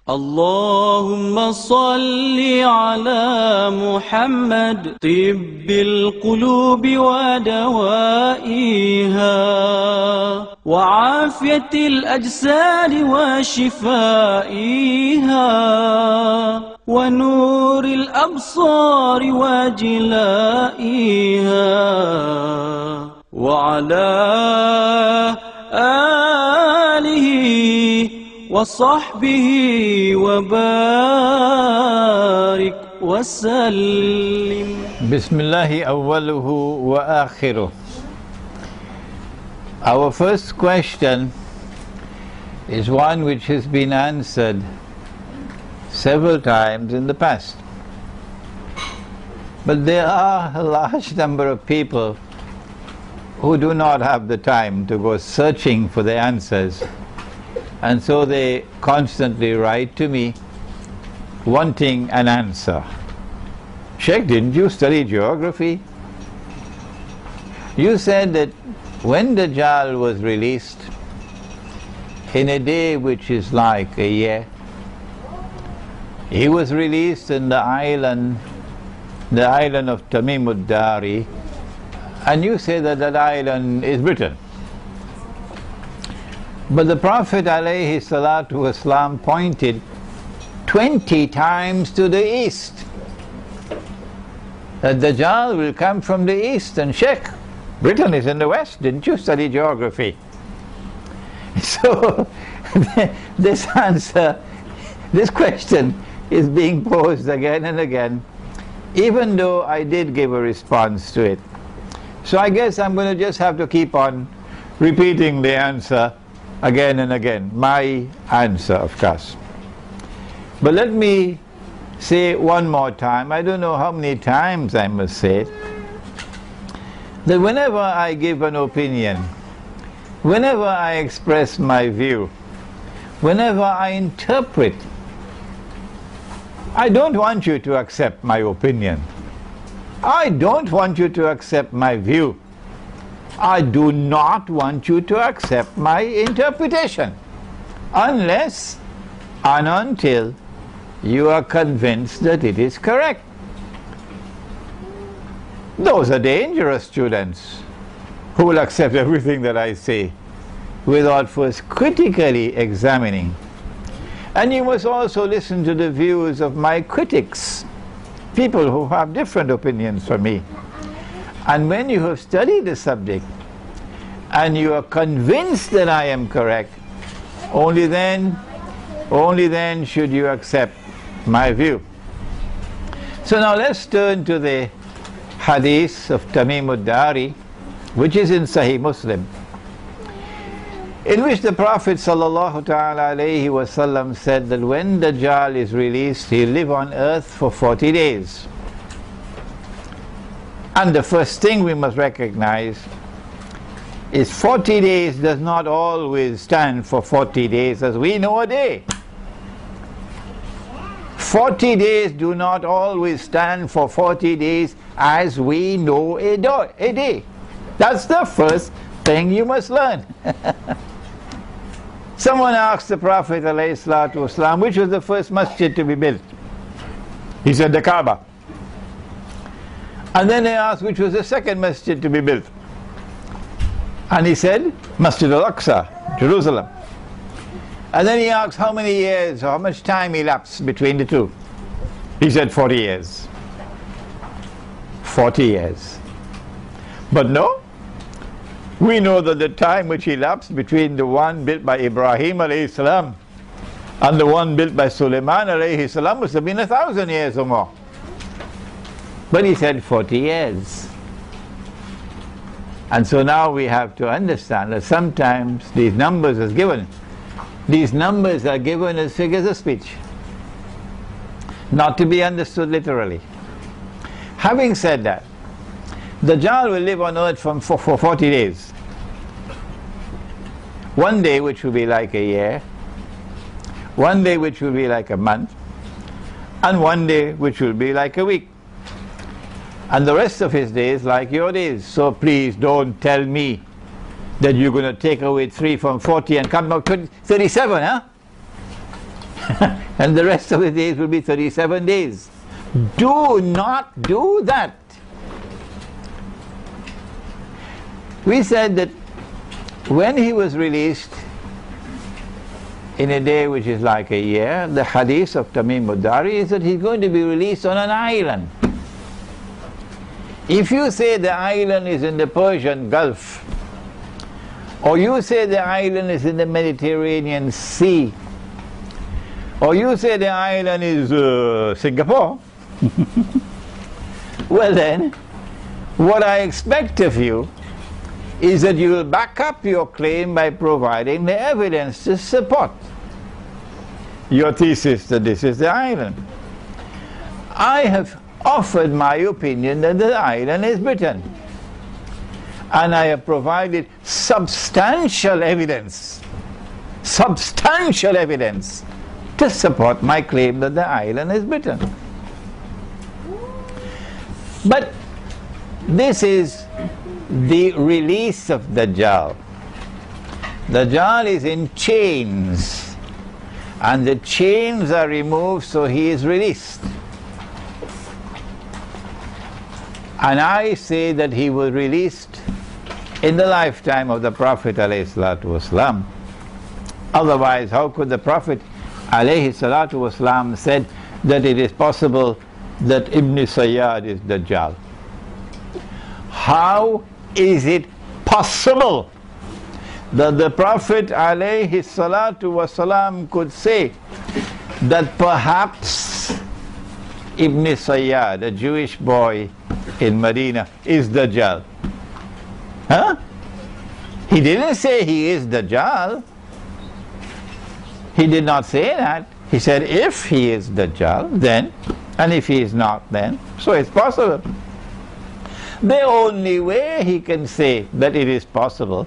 اللهم صل على محمد طب القلوب ودوائها وعافية الأجساد وشفائها ونور الأبصار وجلائها وعلى آله وصحبه وبارك وسلم. بسم الله أوله وآخره. Our first question is one which has been answered several times in the past. But there are a large number of people who do not have the time to go searching for the answers, and so they constantly write to me wanting an answer. Sheikh, didn't you study geography? You said that when Dajjal was released, in a day which is like a year, he was released in the island of Tamim ad-Dari, and you say that that island is Britain. But the Prophet ﷺ pointed 20 times to the east. That Dajjal will come from the east, and Sheikh, Britain is in the west. Didn't you study geography? So this question is being posed again and again, even though I did give a response to it. So I guess I'm going to just have to keep on repeating the answer again and again. My answer, of course. But let me say one more time, I don't know how many times I must say it, that whenever I give an opinion, whenever I express my view, whenever I interpret, I don't want you to accept my opinion. I don't want you to accept my view. I do not want you to accept my interpretation unless and until you are convinced that it is correct. Those are dangerous students who will accept everything that I say without first critically examining. And you must also listen to the views of my critics, people who have different opinions from me. And when you have studied the subject and you are convinced that I am correct, only then should you accept my view. So now let's turn to the hadith of Tamim ad-Dari, which is in Sahih Muslim, in which the Prophet ﷺ said that when Dajjal is released, he'll live on earth for 40 days. And the first thing we must recognize is 40 days does not always stand for 40 days as we know a day. 40 days do not always stand for 40 days as we know a day. That's the first thing you must learn. Someone asked the Prophet ﷺ, which was the first masjid to be built? He said the Kaaba. And then they asked which was the second masjid to be built. And he said Masjid al-Aqsa, Jerusalem. And then he asked how many years or how much time elapsed between the two. He said 40 years. 40 years. But no, we know that the time which elapsed between the one built by Ibrahim alayhi salam and the one built by Sulaiman alayhi salam must have been 1,000 years or more. But he said 40 years. And so now we have to understand that sometimes these numbers are given as figures of speech, not to be understood literally. Having said that, Dajjal will live on earth for 40 days. One day which will be like a year, one day which will be like a month, and one day which will be like a week. And the rest of his days like your days. So please don't tell me that you're going to take away 3 from 40 and come out 37, huh? And the rest of the days will be 37 days. Do not do that. We said that when he was released in a day which is like a year, the hadith of Tamim Mudari is that he's going to be released on an island. If you say the island is in the Persian Gulf, or you say the island is in the Mediterranean Sea, or you say the island is Singapore, well then, what I expect of you is that you will back up your claim by providing the evidence to support your thesis that this is the island. I have offered my opinion that the island is Britain, and I have provided substantial evidence to support my claim that the island is Britain. But this is the release of Dajjal. Dajjal is in chains, and the chains are removed, so he is released. And I say that he was released in the lifetime of the Prophet ﷺ. Otherwise, how could the Prophet ﷺ said that it is possible that Ibn Sayyad is Dajjal? How is it possible that the Prophet ﷺ could say that perhaps Ibn Sayyad, a Jewish boy in Medina, is Dajjal? Huh? He didn't say he is Dajjal. He did not say that. He said if he is Dajjal, then, and if he is not, then. So it's possible. The only way he can say that it is possible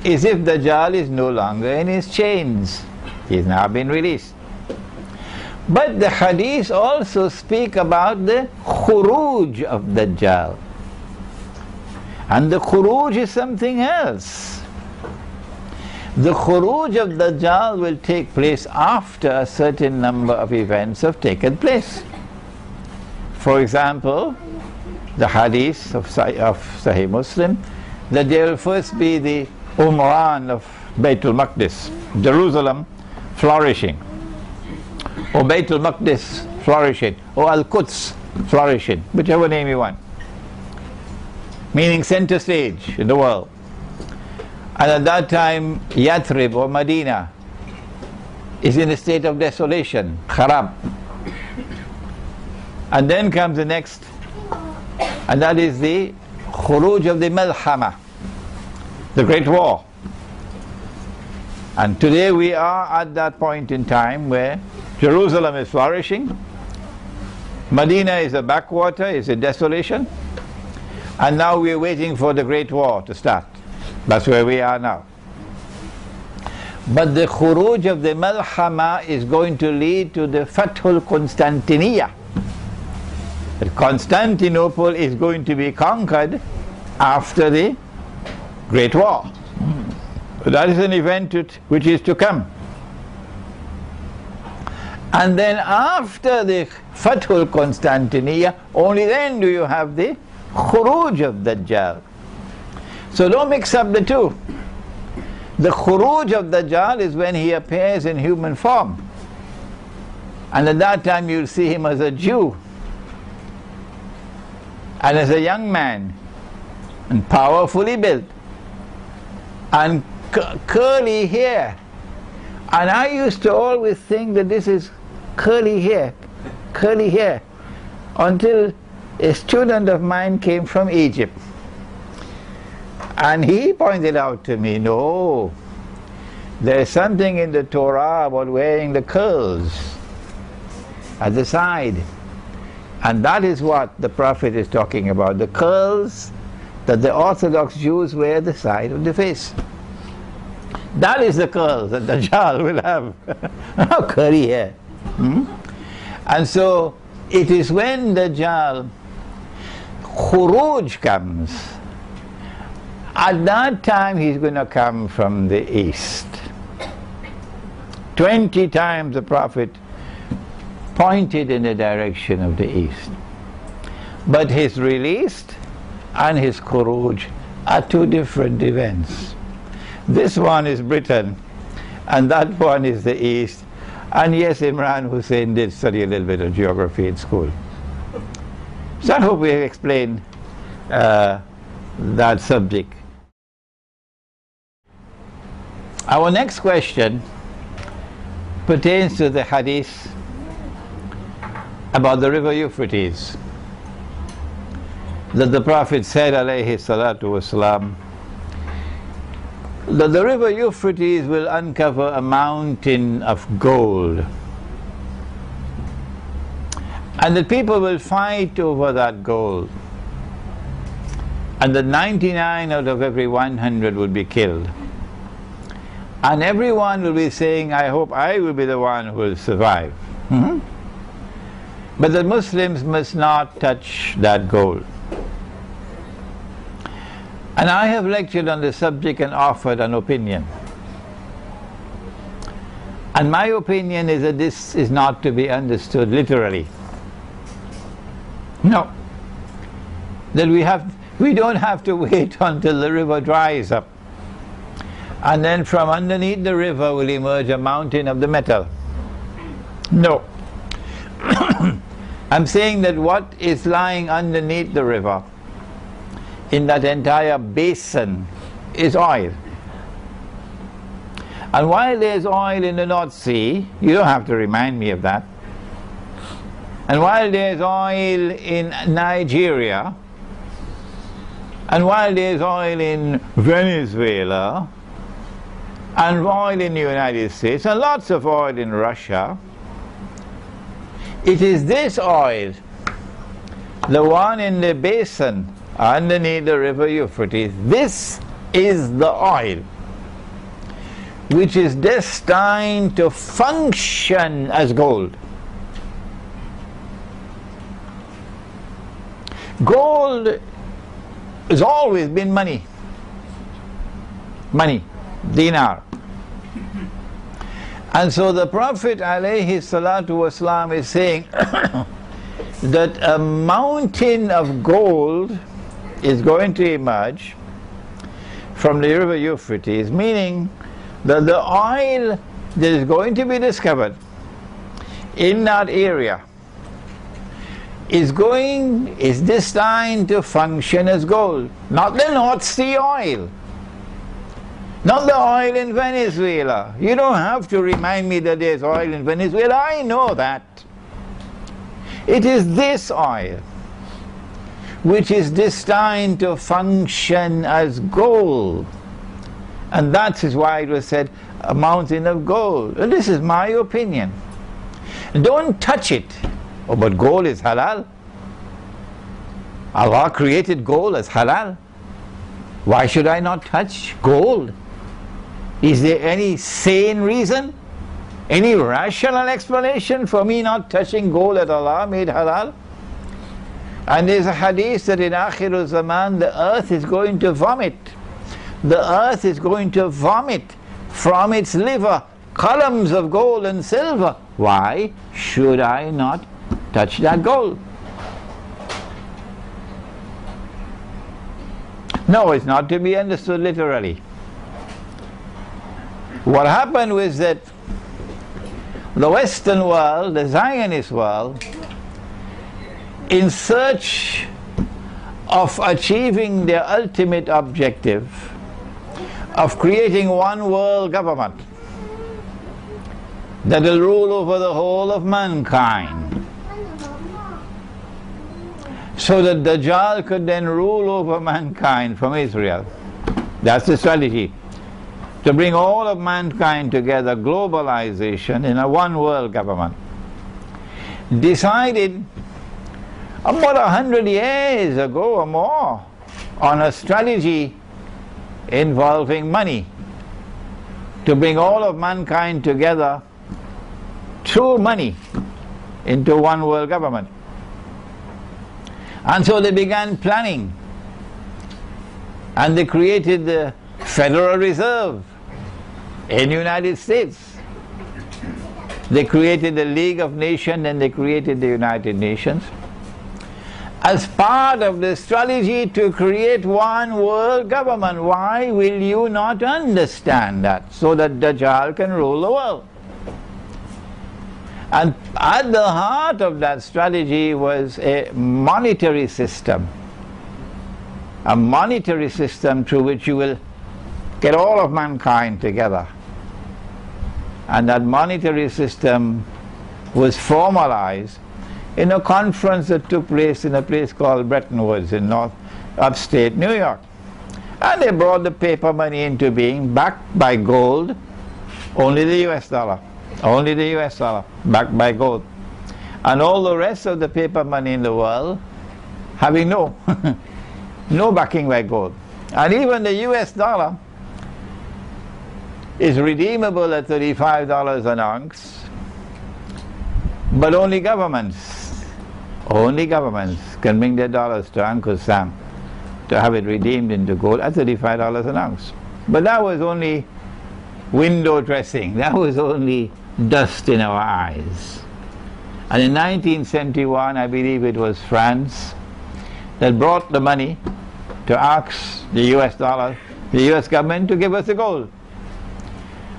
is if Dajjal is no longer in his chains. He has now been released. But the hadith also speak about the khuruj of Dajjal. And the khuruj is something else. The khuruj of Dajjal will take place after a certain number of events have taken place. For example, the hadith of Sahih Muslim, that there will first be the Umran of Baytul Maqdis, Jerusalem flourishing, or Baytul Maqdis flourishing, or Al-Quds flourishing, whichever name you want, meaning center stage in the world. And at that time, Yathrib or Medina is in a state of desolation, kharab. And then comes the next, and that is the khuruj of the Malhama, the Great War. And today we are at that point in time where Jerusalem is flourishing, Medina is a backwater, is a desolation, and now we are waiting for the Great War to start. That's where we are now. But the khuruj of the Malhama is going to lead to the Fathul Constantiniya. Constantinople is going to be conquered after the Great War. That is an event which is to come. And then after the Fathul Constantiniya, only then do you have the khuruj of Dajjal. So don't mix up the two. The khuruj of Dajjal is when he appears in human form. And at that time you'll see him as a Jew, and as a young man, and powerfully built, and curly hair. And I used to always think that this is curly hair, until a student of mine came from Egypt. And he pointed out to me, no, there is something in the Torah about wearing the curls at the side. And that is what the Prophet is talking about, the curls that the Orthodox Jews wear at the side of the face. That is the curls that Dajjal will have. How curly hair. And so it is when Dajjal khuruj comes, At that time he's going to come from the east. 20 times the Prophet pointed in the direction of the east. But his release and his khuruj are two different events. This one is Britain and that one is the east. And yes, Imran Hosein did study a little bit of geography in school. So I hope we have explained that subject. Our next question pertains to the hadith about the river Euphrates, that the Prophet said, alayhi salatu wasalam, that the river Euphrates will uncover a mountain of gold, and that people will fight over that gold, and that 99 out of every 100 will be killed, and everyone will be saying, I hope I will be the one who will survive. But the Muslims must not touch that gold. And I have lectured on the subject and offered an opinion. And my opinion is that this is not to be understood literally. No. That we don't have to wait until the river dries up, and then from underneath the river will emerge a mountain of the metal. No. I'm saying that what is lying underneath the river in that entire basin is oil. And while there's oil in the North Sea, you don't have to remind me of that. And while there's oil in Nigeria, and while there's oil in Venezuela, and oil in the United States, and lots of oil in Russia, it is this oil, the one in the basin underneath the river Euphrates, this is the oil which is destined to function as gold. Gold has always been money. Money, dinar. And so the Prophet alayhi salatu wasalam is saying that a mountain of gold is going to emerge from the river Euphrates, meaning that the oil that is going to be discovered in that area is destined to function as gold. Not the North Sea oil, not the oil in Venezuela. You don't have to remind me that there's oil in Venezuela. I know that. It is this oil which is destined to function as gold. And that is why it was said a mountain of gold. And this is my opinion. Don't touch it. Oh, but gold is halal. Allah created gold as halal. Why should I not touch gold? Is there any sane reason? Any rational explanation for me not touching gold that Allah made halal? And there's a hadith that in Akhirul Zaman the earth is going to vomit. The earth is going to vomit from its liver columns of gold and silver. Why should I not touch that gold? No, it's not to be understood literally. What happened was that the Western world, the Zionist world, in search of achieving their ultimate objective of creating one world government that will rule over the whole of mankind, so that Dajjal could then rule over mankind from Israel. That's the strategy. To bring all of mankind together, globalization in a one world government. Decided about 100 years ago or more on a strategy involving money to bring all of mankind together through money into one world government. And so they began planning And they created the Federal Reserve in the United States. They created the League of Nations and they created the United Nations as part of the strategy to create one world government. Why will you not understand that? So that Dajjal can rule the world. And at the heart of that strategy was a monetary system. A monetary system through which you will get all of mankind together. And that monetary system was formalized in a conference that took place in a place called Bretton Woods in upstate New York. And they brought the paper money into being, backed by gold, only the US dollar. Only the US dollar, backed by gold. And all the rest of the paper money in the world having no backing by gold. And even the US dollar is redeemable at $35 an ounce, but only governments can bring their dollars to Uncle Sam to have it redeemed into gold at $35 an ounce. But that was only window dressing. That was only dust in our eyes. And in 1971, I believe it was France that brought the money to ask the US dollar, the US government, to give us the gold.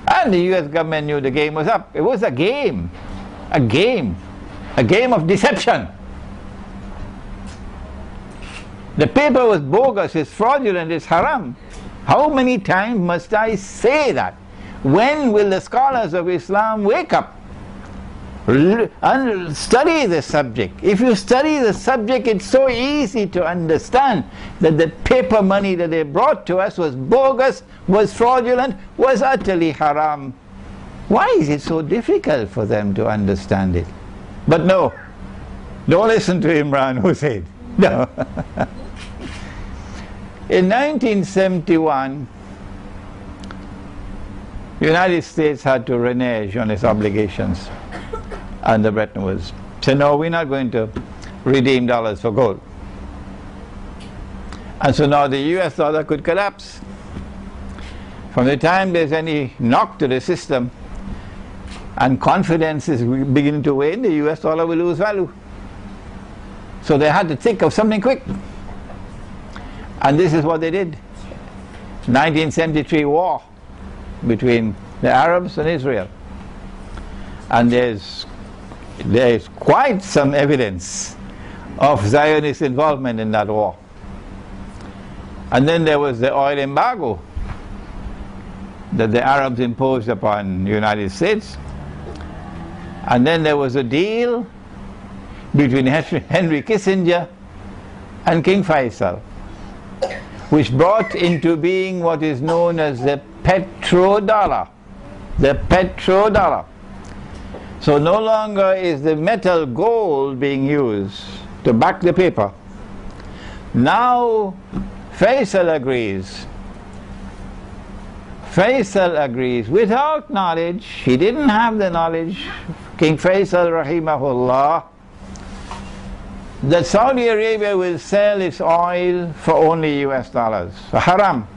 And the US government knew the game was up. It was a game of deception. The paper was bogus, it's fraudulent, it's haram. How many times must I say that? When will the scholars of Islam wake up and study the subject? If you study the subject, it's so easy to understand that the paper money that they brought to us was bogus, was fraudulent, was utterly haram. Why is it so difficult for them to understand it? But no, don't listen to Imran Hosein. No. In 1971, the United States had to renege on its obligations under Bretton Woods. So no, we're not going to redeem dollars for gold. And so now the US dollar could collapse. From the time there's any knock to the system and confidence is beginning to wane, the US dollar will lose value. So they had to think of something quick. And this is what they did. 1973 war between the Arabs and Israel. And there's quite some evidence of Zionist involvement in that war. And then there was the oil embargo that the Arabs imposed upon the United States. And then there was a deal between Henry Kissinger and King Faisal, which brought into being what is known as the petrodollar. The petrodollar. So no longer is the metal gold being used to back the paper. Now Faisal agrees. Faisal agrees without knowledge. He didn't have the knowledge, King Faisal rahimahullah, that Saudi Arabia will sell its oil for only US dollars. Haram.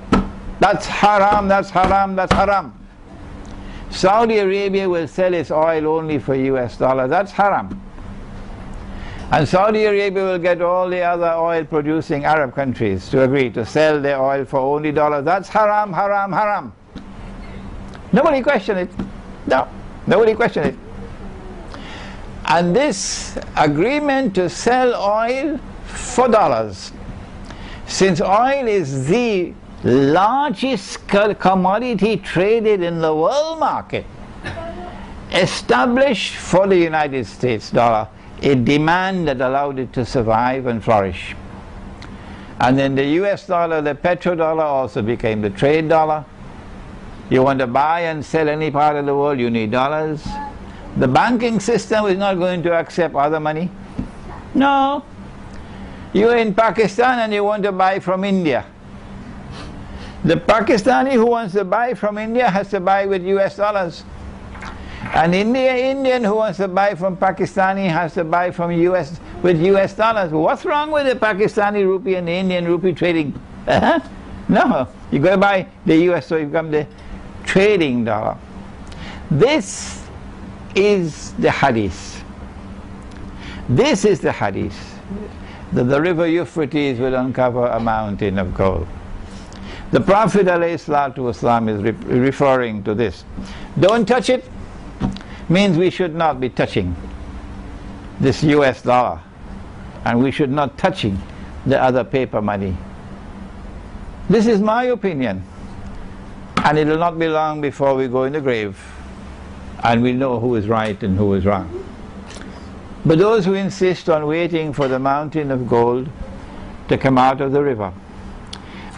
That's haram, that's haram, that's haram. Saudi Arabia will sell its oil only for US dollars. That's haram. And Saudi Arabia will get all the other oil producing Arab countries to agree to sell their oil for only dollars. That's haram, haram, haram. Nobody question it. No, nobody question it. And this agreement to sell oil for dollars, since oil is the largest commodity traded in the world market, established for the United States dollar a demand that allowed it to survive and flourish. And then the US dollar, the petrodollar, also became the trade dollar. You want to buy and sell any part of the world, you need dollars. The banking system is not going to accept other money. No. You're in Pakistan and you want to buy from India. The Pakistani who wants to buy from India has to buy with US dollars. An Indian who wants to buy from Pakistani has to buy from with US dollars. What's wrong with the Pakistani rupee and the Indian rupee trading? No, you're going to buy the US, so you become the trading dollar. This is the hadith. This is the hadith. That the river Euphrates will uncover a mountain of gold. The Prophet ﷺ is referring to this. Don't touch it means we should not be touching this US dollar, and we should not touching the other paper money. This is my opinion, and it will not be long before we go in the grave and we know who is right and who is wrong. But those who insist on waiting for the mountain of gold to come out of the river,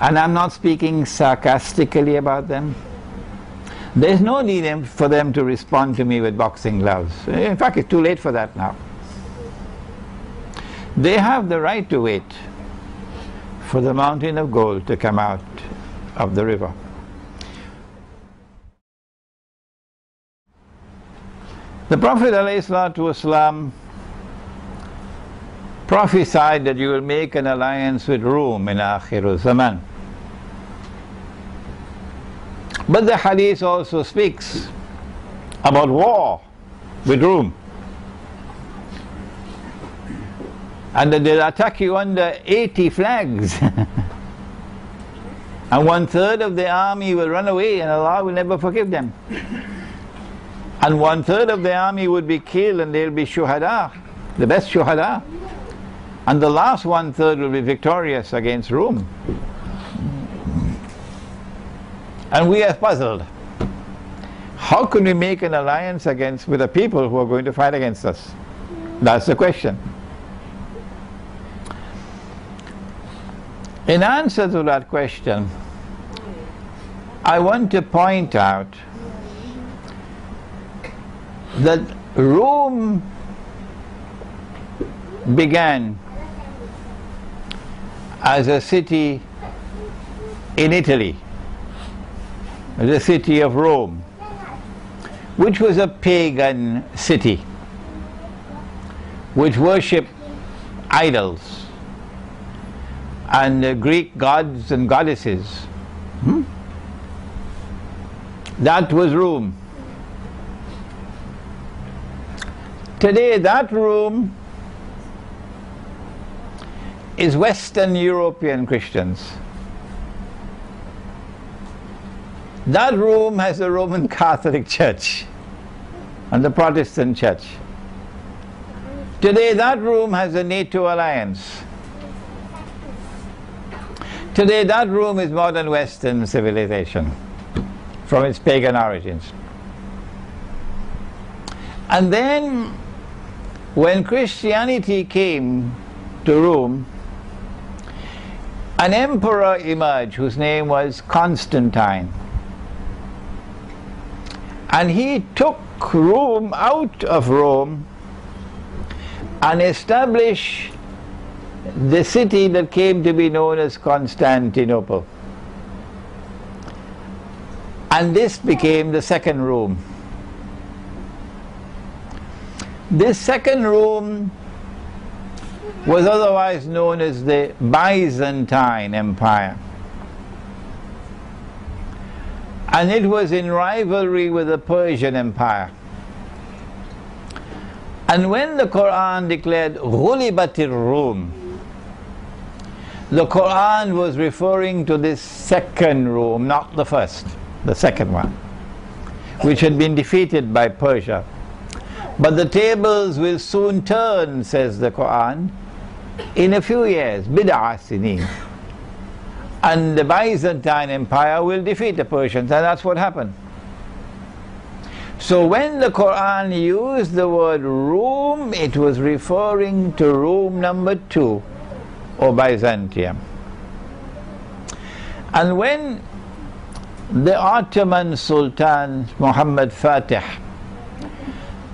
and I'm not speaking sarcastically about them, there's no need for them to respond to me with boxing gloves. In fact, it's too late for that now. They have the right to wait for the mountain of gold to come out of the river. The Prophet ﷺ prophesied that you will make an alliance with Rome in Akhirul Zaman. But the hadith also speaks about war with Rome, and that they'll attack you under 80 flags and 1/3 of the army will run away and Allah will never forgive them, and 1/3 of the army would be killed and they'll be shuhada, the best shuhada, and the last 1/3 will be victorious against Rome. And we are puzzled. How can we make an alliance with the people who are going to fight against us? That's the question. In answer to that question, I want to point out that Rome began as a city in Italy, the city of Rome, which was a pagan city, which worshipped idols and Greek gods and goddesses. That was Rome. Today that Rome is Western European Christians. That Rome has the Roman Catholic Church and the Protestant Church. Today that Rome has a NATO alliance. Today that Rome is modern Western civilization from its pagan origins. And then when Christianity came to Rome, an emperor emerged whose name was Constantine. And he took Rome out of Rome and established the city that came to be known as Constantinople. And this became the second Rome. This second Rome was otherwise known as the Byzantine Empire. And it was in rivalry with the Persian Empire. And when the Quran declared Ghulibatir Rum, the Quran was referring to this second Rome, not the first, the second one, which had been defeated by Persia. But the tables will soon turn, says the Quran, in a few years, bid'ah sinin. And the Byzantine Empire will defeat the Persians, and that's what happened. So when the Quran used the word Rome, it was referring to Rome number 2, or Byzantium. And when the Ottoman Sultan Muhammad Fatih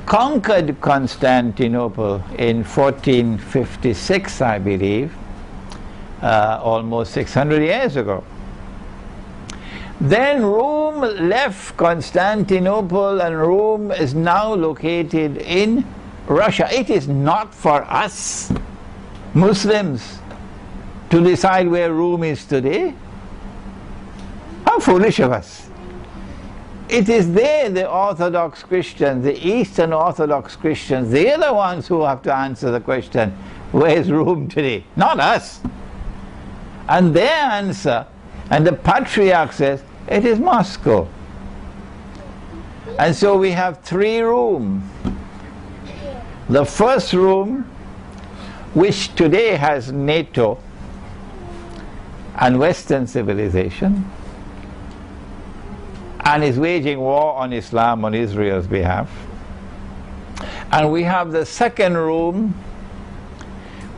conquered Constantinople in 1456, I believe, almost 600 years ago, then Rome left Constantinople, and Rome is now located in Russia. It is not for us Muslims to decide where Rome is today. How foolish of us. It is they, the Orthodox Christians, the Eastern Orthodox Christians, they are the ones who have to answer the question, where is Rome today? Not us. And their answer, and the Patriarch says, it is Moscow. And so we have 3 rooms. The first room, which today has NATO and Western civilization, and is waging war on Islam on Israel's behalf. And we have the second room,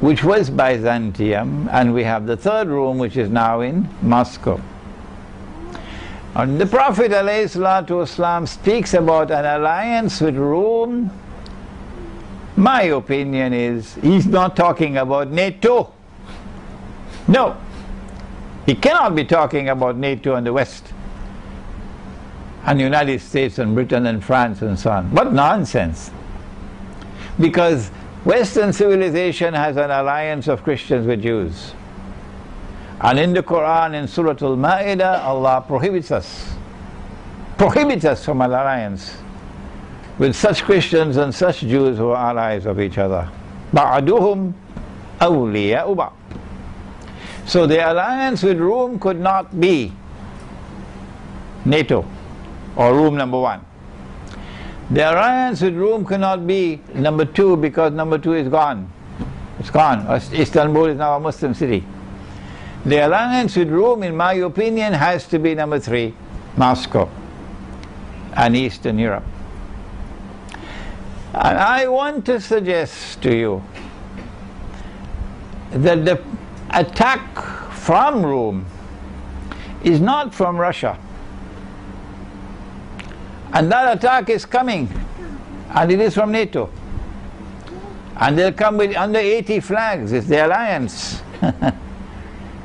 which was Byzantium, and we have the third room, which is now in Moscow. And the Prophet ﷺ speaks about an alliance with Rome. My opinion is, he's not talking about NATO. No, he cannot be talking about NATO and the West, and the United States and Britain and France and so on. What nonsense! Because Western civilization has an alliance of Christians with Jews. And in the Quran, in Surah Al-Ma'idah, Allah prohibits us from an alliance with such Christians and such Jews who are allies of each other. بَعْدُهُمْ أَوْلِيَاءُ بَعْضٍ. So the alliance with Rome could not be NATO or Rome number 1. The alliance with Rome cannot be number 2, because number 2 is gone. It's gone. Istanbul is now a Muslim city. The alliance with Rome, in my opinion, has to be number 3, Moscow and Eastern Europe. And I want to suggest to you that the attack from Rome is not from Russia. And that attack is coming, and it is from NATO. And they'll come with under 80 flags. It's the alliance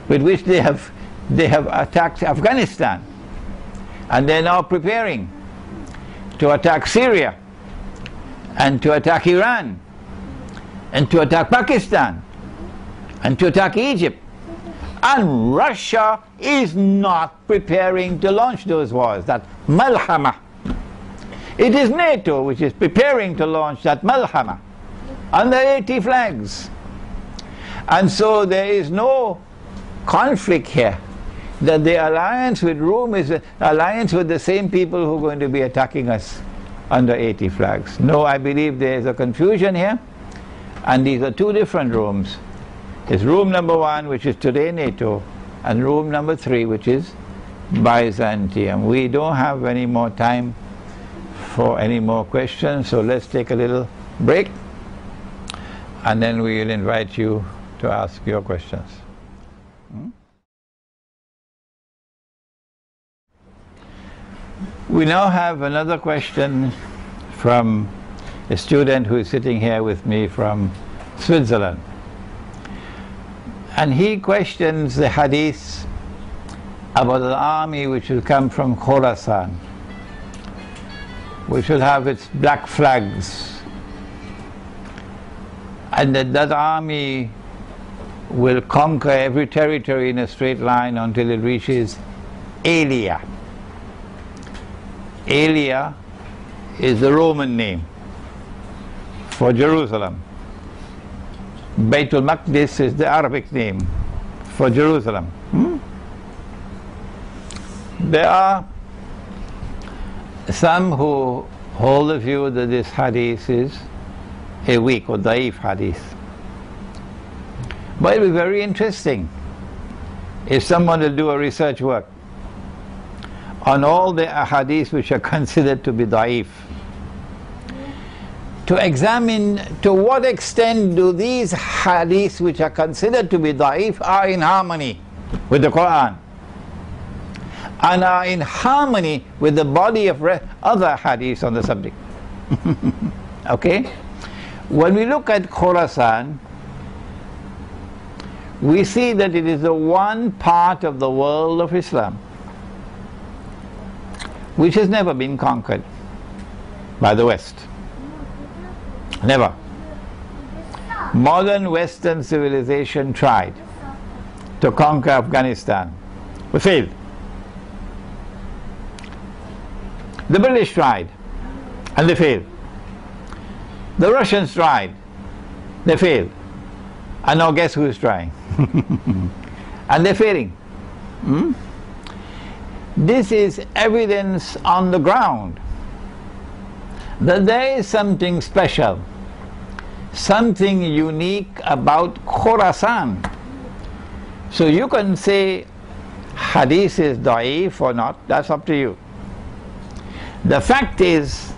with which they have attacked Afghanistan. And they're now preparing to attack Syria, and to attack Iran, and to attack Pakistan, and to attack Egypt. And Russia is not preparing to launch those wars, that malhama. It is NATO which is preparing to launch that malhama under 80 flags. And so there is no conflict here, that the alliance with Rome is an alliance with the same people who are going to be attacking us under 80 flags. No, I believe there is a confusion here, and these are 2 different Romes. There's Rome number 1, which is today NATO, and Rome number 3, which is Byzantium. We don't have any more time for any more questions, so let's take a little break, and then we will invite you to ask your questions. We now have another question from a student who is sitting here with me from Switzerland. And he questions the hadith about an army which will come from Khorasan, which will have its black flags, and that army will conquer every territory in a straight line until it reaches Alia. Alia is the Roman name for Jerusalem. Baitul Maqdis is the Arabic name for Jerusalem. There are some who hold the view that this hadith is a weak or daif hadith. But it will be very interesting if someone will do a research work on all the hadiths which are considered to be daif, to examine to what extent do these hadiths which are considered to be daif are in harmony with the Quran, and are in harmony with the body of other hadiths on the subject. Okay? When we look at Khorasan, we see that it is the one part of the world of Islam which has never been conquered by the West. Never. Modern Western civilization tried to conquer Afghanistan, but failed. The British tried, and they failed. The Russians tried, they failed. And now guess who is trying? And they're failing. This is evidence on the ground that there is something special, something unique about Khorasan. So you can say hadith is da'if or not, that's up to you. The fact is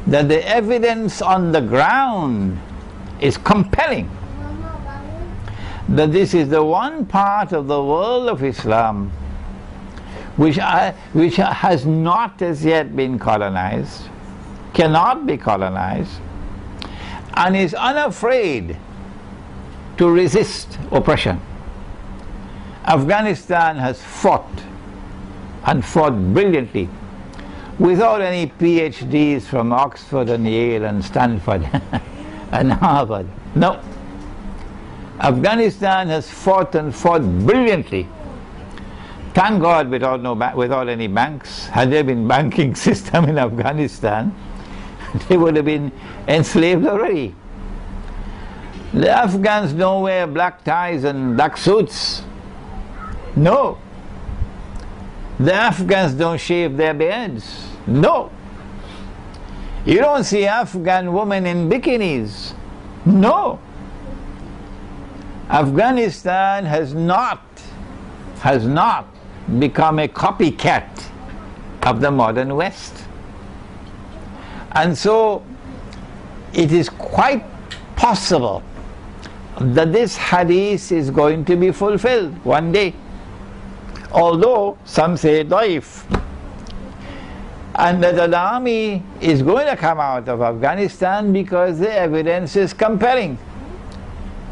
that the evidence on the ground is compelling that this is the one part of the world of Islam which has not as yet been colonized, cannot be colonized, and is unafraid to resist oppression. Afghanistan has fought, and fought brilliantly, without any PhDs from Oxford and Yale and Stanford and Harvard. No. Afghanistan has fought and fought brilliantly. Thank God without any banks. Had there been banking system in Afghanistan, they would have been enslaved already. The Afghans don't wear black ties and black suits. No. The Afghans don't shave their beards. No. You don't see Afghan women in bikinis. No. Afghanistan has not become a copycat of the modern West. And so it is quite possible that this hadith is going to be fulfilled one day, although some say daif, and that an army is going to come out of Afghanistan because the evidence is compelling.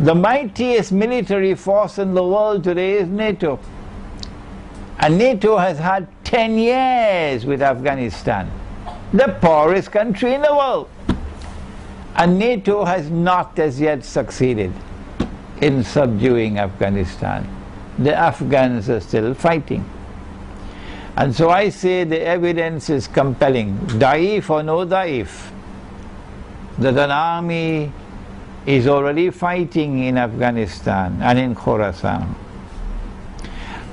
The mightiest military force in the world today is NATO. And NATO has had 10 years with Afghanistan, the poorest country in the world. And NATO has not as yet succeeded in subduing Afghanistan. The Afghans are still fighting. And so I say the evidence is compelling, daif or no daif, that an army is already fighting in Afghanistan and in Khorasan,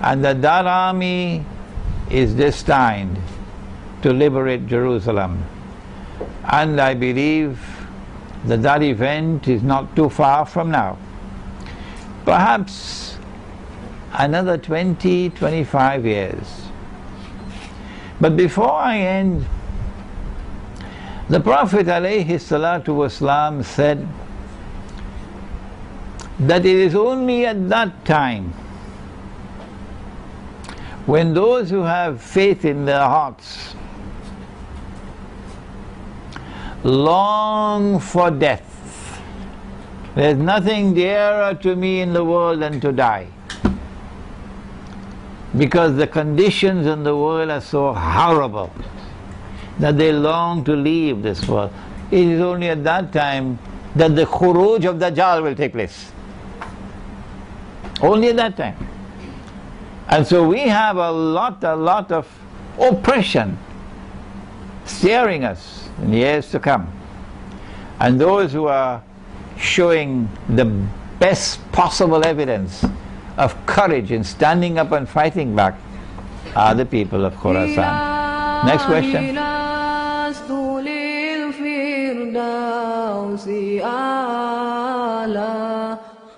and that army is destined to liberate Jerusalem. And I believe that event is not too far from now. Perhaps another 20, 25 years. But before I end, the Prophet ﷺ said that it is only at that time when those who have faith in their hearts long for death. There's nothing dearer to me in the world than to die, because the conditions in the world are so horrible that they long to leave this world. It is only at that time that the khuruj of Dajjal will take place. Only at that time. And so we have a lot of oppression staring us in the years to come. And those who are showing the best possible evidence of courage in standing up and fighting back are the people of Khorasan. Next question.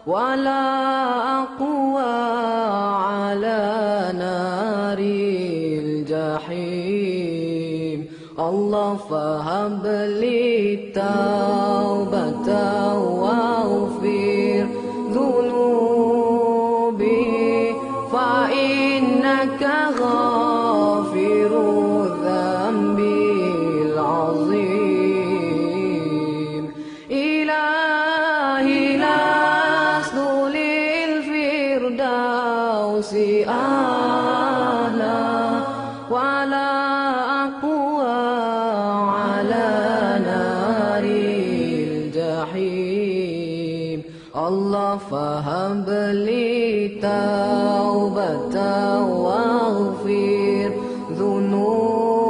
ولا أقوى على نار الجحيم الله فهب لي توبة واغفر ذنوبي فإنك غافر الذنب العظيم إلهي أعلى ولا أقوى على نار الجحيم الله فهب لي توبة واغفر ذنوبي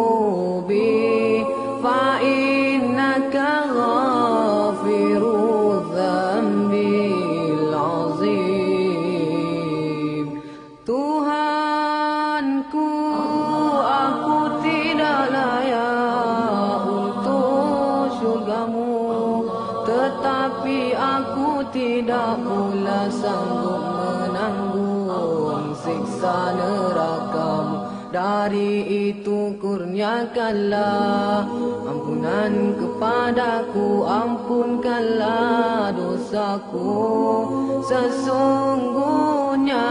dosa nerakamu. Dari itu kurniakanlah ampunan kepadaku, ampunkanlah dosaku. Sesungguhnya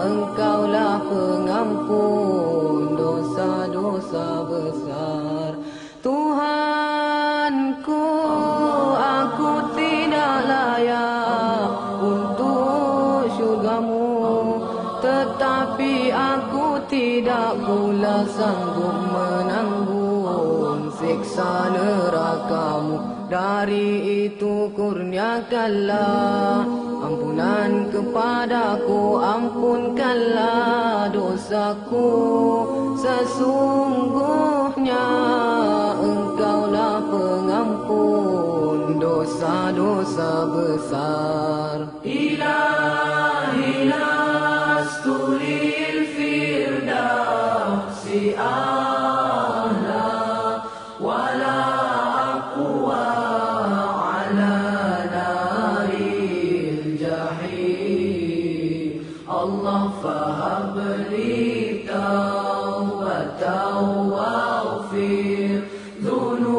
Engkaulah pengampun dosa-dosa besar. Tuhanku, aku tidak layak untuk syurgamu, tetapi aku tidak pula sanggup menanggung siksa nerakamu. Dari itu kurniakanlah ampunan kepadaku, ampunkanlah dosaku. Sesungguhnya Engkaulah pengampun dosa-dosa besar. Ilahi lasturil firdausi a'la wala aqwa ala naril jahim. Allah fahabli tawbatan waghfir dhunub